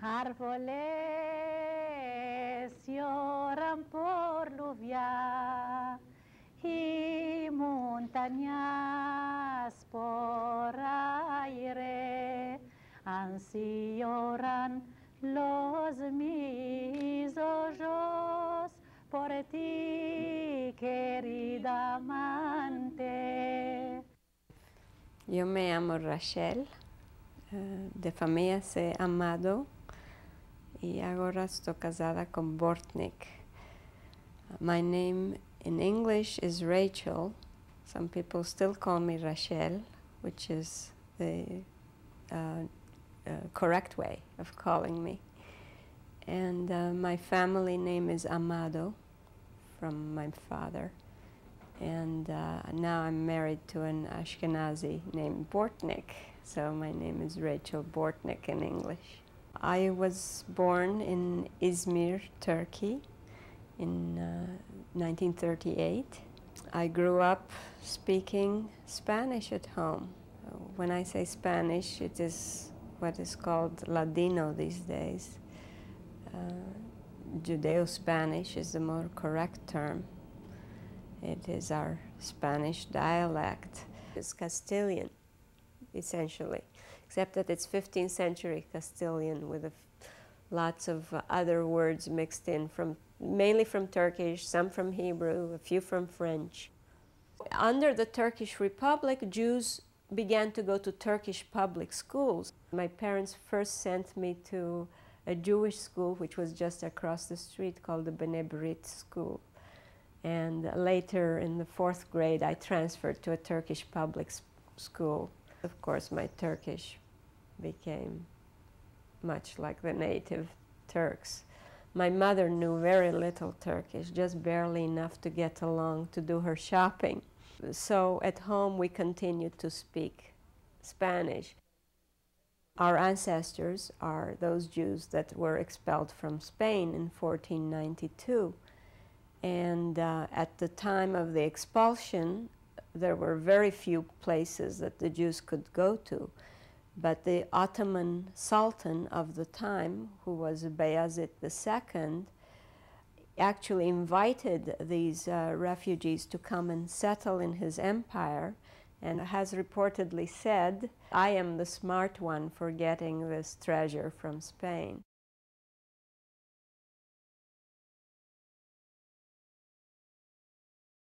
Árboles lloran por lluvia y montañas por aire, así lloran los mis ojos por ti, querida amante. Yo me llamo Rachel, de familia soy Amado y ahora estoy casada con Bortnick. My name in English is Rachel. Some people still call me Rachel, which is the correct way of calling me. And my family name is Amado, from my father. And now I'm married to an Ashkenazi named Bortnick, so my name is Rachel Bortnick in English. I was born in Izmir, Turkey in 1938. I grew up speaking Spanish at home. When I say Spanish, it is what is called Ladino these days. Judeo-Spanish is the more correct term. It is our Spanish dialect. It's Castilian, essentially, except that it's 15th century Castilian with lots of other words mixed in, mainly from Turkish, some from Hebrew, a few from French. Under the Turkish Republic, Jews began to go to Turkish public schools. My parents first sent me to a Jewish school, which was just across the street, called the Bnei Brit school. And later, in the 4th grade, I transferred to a Turkish public school. Of course, my Turkish became much like the native Turks. My mother knew very little Turkish, just barely enough to get along to do her shopping. So at home, we continued to speak Spanish. Our ancestors are those Jews that were expelled from Spain in 1492. And at the time of the expulsion, there were very few places that the Jews could go to. But the Ottoman Sultan of the time, who was Bayezid II, actually invited these refugees to come and settle in his empire, and has reportedly said, "I am the smart one for getting this treasure from Spain."